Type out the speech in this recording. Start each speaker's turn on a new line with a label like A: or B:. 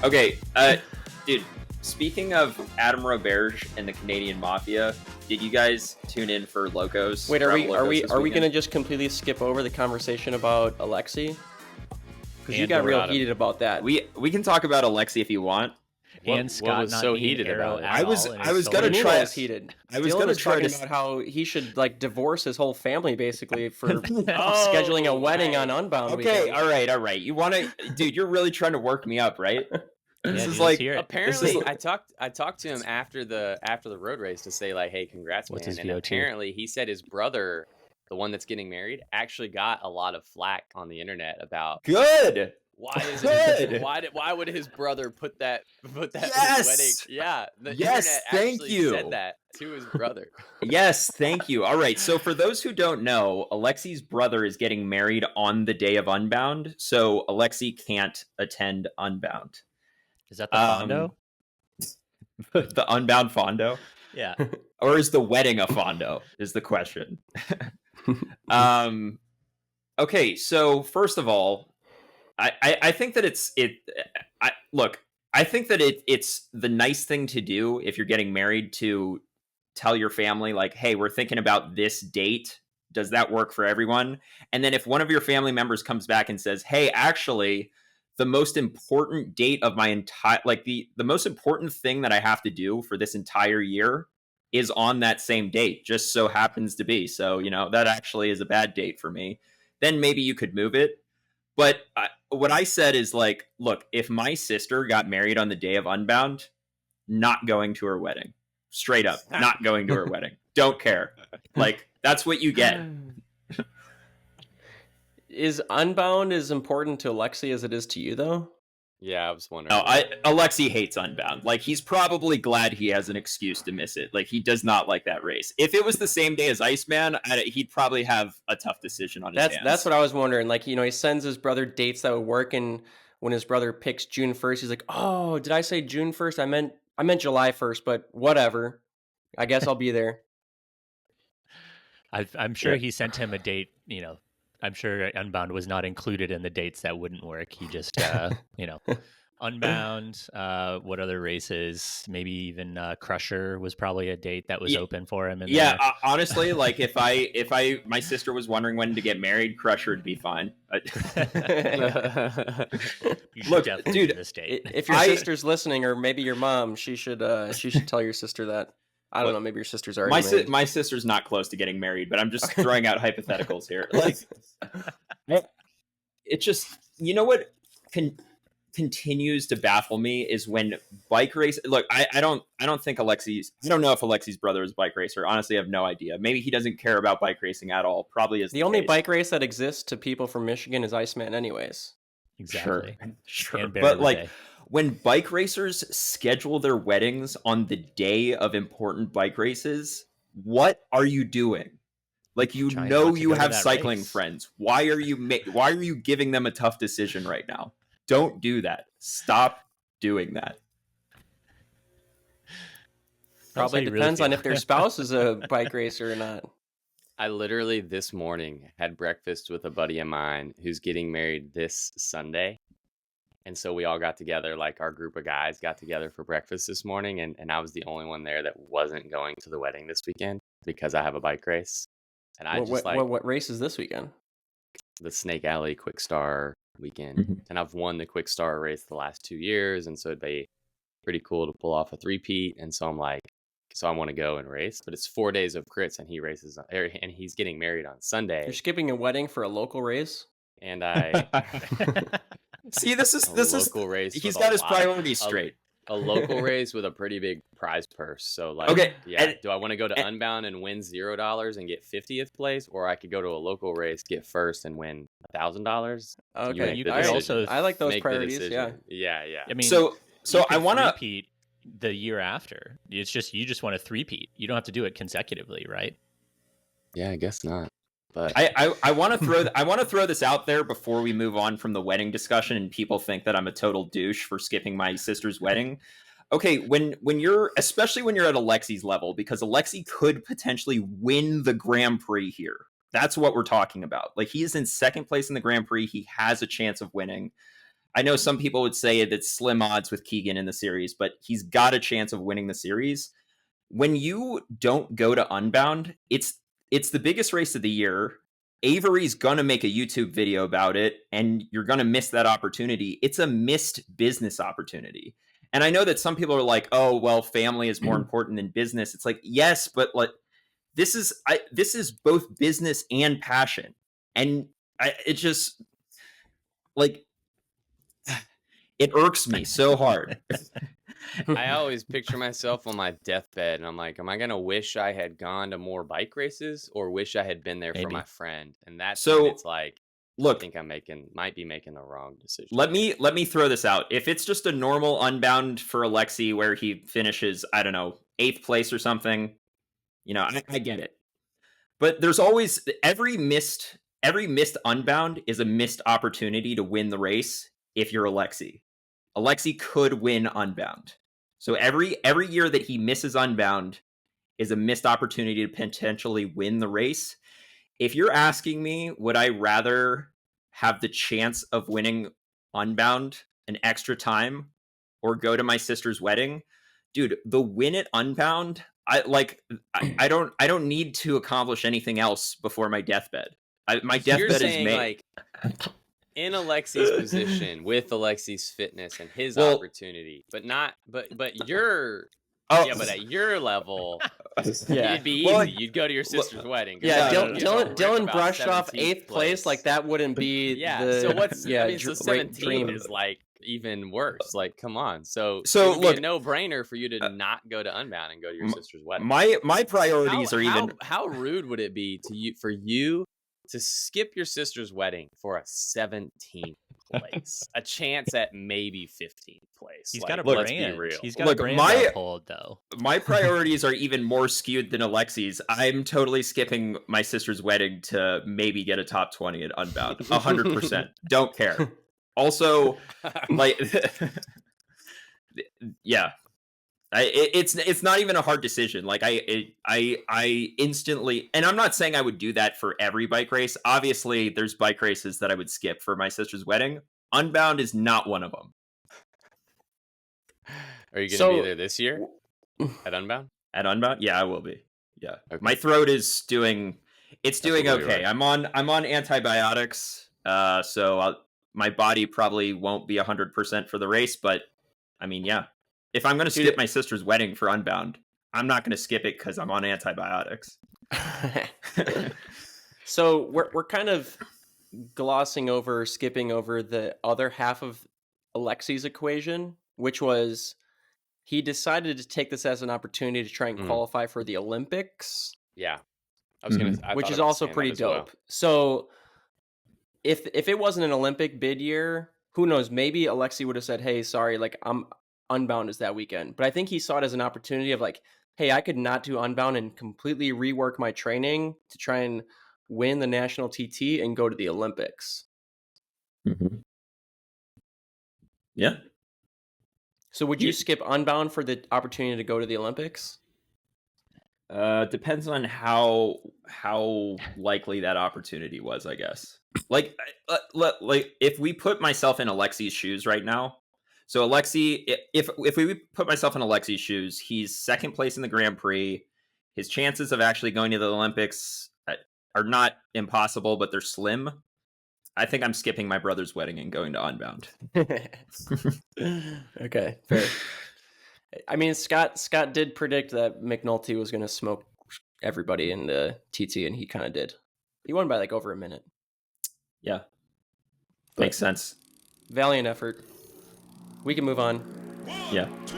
A: Okay, dude, speaking of Adam Roberge and the Canadian Mafia, did you guys tune in for Locos?
B: Wait, are we gonna just completely skip over the conversation about Alexi? Because you got real heated about that.
A: We can talk about Alexi if you want.
C: And Scott was so heated about it.
A: I was gonna try.
B: Heated.
A: I was gonna try
B: to about how he should like divorce his whole family basically for scheduling a wedding on Unbound.
A: Okay,
B: weekend.
A: all right. You want to, dude? You're really trying to work me up, right? This is like
D: apparently I talked to him after the road race to say like, hey, congrats, man. And apparently he said his brother, the one that's getting married, actually got a lot of flack on the internet about
A: good.
D: Why is it? Why would his brother put that in his wedding? Yeah, the internet actually said that to his brother.
A: Yes, thank you. All right, so for those who don't know, Alexi's brother is getting married on the day of Unbound, so Alexi can't attend Unbound.
C: Is that the fondo?
A: The Unbound fondo?
C: Yeah.
A: Or is the wedding a fondo? Is the question. Okay, so first of all, I think that I think that it's the nice thing to do if you're getting married to tell your family like, hey, we're thinking about this date. Does that work for everyone? And then if one of your family members comes back and says, hey, actually, the most important date of my entire, like the most important thing that I have to do for this entire year is on that same date, just so happens to be. So, that actually is a bad date for me. Then maybe you could move it. But what I said is like, look, if my sister got married on the day of Unbound, not going to her wedding. Straight up, not going to her wedding. Don't care. Like, that's what you get.
B: Is Unbound as important to Alexi as it is to you, though?
D: Yeah, I was wondering.
A: No, Alexi hates Unbound. Like, he's probably glad he has an excuse to miss it. Like, he does not like that race. If it was the same day as Iceman, he'd probably have a tough decision on his hands.
B: That's what I was wondering. Like, he sends his brother dates that would work, and when his brother picks June 1st, he's like, oh, did I say June 1st? I meant July 1st, but whatever. I guess I'll be there.
C: I'm sure he sent him a date, I'm sure Unbound was not included in the dates that wouldn't work. He just, Unbound, what other races? Maybe even Crusher was probably a date that was open for him.
A: Honestly, like if my sister was wondering when to get married, Crusher would be fine.
C: Look, dude, this date.
B: If your sister's listening, or maybe your mom, she should tell your sister that. I don't know. Maybe your sister's already married.
A: My sister's not close to getting married, but I'm just throwing out hypotheticals here. Like, it just, what continues to baffle me is when bike race. Look, I don't think Alexi's. I don't know if Alexi's brother is a bike racer. Honestly, I have no idea. Maybe he doesn't care about bike racing at all. Probably is
B: the only bike race that exists to people from Michigan is Iceman, anyways.
C: Exactly.
A: Sure. But like, when bike racers schedule their weddings on the day of important bike races, what are you doing? Like, you have cycling friends. Why are you giving them a tough decision right now? Don't do that. Stop doing that.
B: Probably depends on if their spouse is a bike racer or not.
D: I literally this morning had breakfast with a buddy of mine who's getting married this Sunday. And so we all got together, like our group of guys got together for breakfast this morning. And I was the only one there that wasn't going to the wedding this weekend because I have a bike race. And
B: what race is this weekend?
D: The Snake Alley Quick Star weekend. Mm-hmm. And I've won the Quick Star race the last 2 years. And so it'd be pretty cool to pull off a three-peat. And so I'm like, I want to go and race. But it's 4 days of crits and and he's getting married on Sunday.
B: You're skipping a wedding for a local race?
D: And I...
A: See, this is
D: local race.
A: He's got his priorities straight.
D: A local race with a pretty big prize purse. So like,
A: okay,
D: do I want to go to Unbound and win $0 and get 50th place, or I could go to a local race, get first, and win $1,000?
B: Okay, I like those priorities.
D: Yeah.
C: I mean,
A: so I want to
C: repeat the year after. It's just you just want to three-peat. You don't have to do it consecutively, right?
D: Yeah, I guess not. But
A: I want to throw this out there before we move on from the wedding discussion and people think that I'm a total douche for skipping my sister's wedding. Okay, especially when you're at Alexi's level, because Alexi could potentially win the Grand Prix here. That's what we're talking about. Like, he is in second place in the Grand Prix. He has a chance of winning. I know some people would say that slim odds with Keegan in the series, but he's got a chance of winning the series. When you don't go to Unbound, it's the biggest race of the year. Avery's gonna make a YouTube video about it, and you're gonna miss that opportunity. It's a missed business opportunity. And I know that some people are like, "Oh, well, family is more important than business." It's like, yes, but like this is both business and passion, and it just like it irks me so hard.
D: I always picture myself on my deathbed, and I'm like, am I gonna wish I had gone to more bike races, or wish I had been there for
C: Maybe.
D: my friend? And that's
A: So,
D: when it's like,
A: look,
D: I think might be making the wrong decision.
A: let me throw this out. If it's just a normal Unbound for Alexi where he finishes, I don't know, 8th place or something, you know, I get it. But there's always every missed Unbound is a missed opportunity to win the race if you're Alexi. Alexi could win Unbound. So every year that he misses Unbound is a missed opportunity to potentially win the race. If you're asking me, would I rather have the chance of winning Unbound an extra time or go to my sister's wedding? Dude, the win at Unbound, I don't need to accomplish anything else before my deathbed. My
D: So you're
A: deathbed is
D: saying,
A: made.
D: like, in Alexi's position, with Alexi's fitness and his
A: Well-
D: opportunity, but you're
A: Oh,
D: yeah, but at your level,
B: Yeah.
D: it'd be
A: Well,
D: easy. You'd go to your sister's wedding. 'cause
B: Yeah,
A: No,
D: you'd
A: no,
D: get
B: Dylan
D: about
B: brushed off
D: 17th
B: 8th place. Like that wouldn't be
D: Yeah.
B: the
D: So what's
B: yeah,
D: I mean, so 17
B: dream.
D: is like even worse. Like, come on. So
A: So,
D: it would be
A: look,
D: a no-brainer for you to not go to Unbound and go to your sister's wedding.
A: my priorities are even
D: How rude would it be for you to skip your sister's wedding for a 17th place, a chance at maybe 15th place?
C: He's
D: Like,
C: got a
D: let's
C: brand.
D: be real.
C: He's got
A: Look,
C: a brand
A: my-
C: to uphold, though.
A: my priorities are even more skewed than Alexi's. I'm totally skipping my sister's wedding to maybe get a top 20 at Unbound. 100%. Don't care. Also, like, yeah, it's not even a hard decision. Like I instantly, and I'm not saying I would do that for every bike race. Obviously, there's bike races that I would skip for my sister's wedding. Unbound is not one of them.
D: Are you going to
B: So-
D: be there this year at Unbound?
A: At Unbound, yeah, I will be. Yeah,
D: Okay.
A: my throat is doing. It's doing
D: Absolutely
A: okay.
D: right.
A: I'm on antibiotics, so my body probably won't be 100% for the race. But I mean, yeah, if I'm going to skip my sister's wedding for Unbound, I'm not going to skip it because I'm on antibiotics.
B: So we're kind of skipping over the other half of Alexi's equation, which was he decided to take this as an opportunity to try and qualify for the Olympics,
D: Yeah. I was gonna. I
B: which
D: thought
B: is
D: about
B: also
D: saying that
B: pretty
D: as well.
B: dope. So if it wasn't an Olympic bid year, who knows? Maybe Alexi would have said, "Hey, sorry, like I'm Unbound is that weekend." But I think he saw it as an opportunity of like, "Hey, I could not do Unbound and completely rework my training to try and win the national TT and go to the Olympics."
A: Yeah.
B: So would you skip Unbound for the opportunity to go to the Olympics?
A: Depends on how likely that opportunity was, I guess. Like if we put myself in Alexi's shoes right now. So Alexi, if we put myself in Alexi's shoes, he's 2nd place in the Grand Prix. His chances of actually going to the Olympics are not impossible, but they're slim. I think I'm skipping my brother's wedding and going to Unbound.
B: Okay, fair. I mean, Scott did predict that McNulty was going to smoke everybody in the TT, and he kind of did. He won by like over a minute.
A: Yeah. Makes sense.
B: Valiant effort. We can move on.
A: Yeah.
E: 1, 2,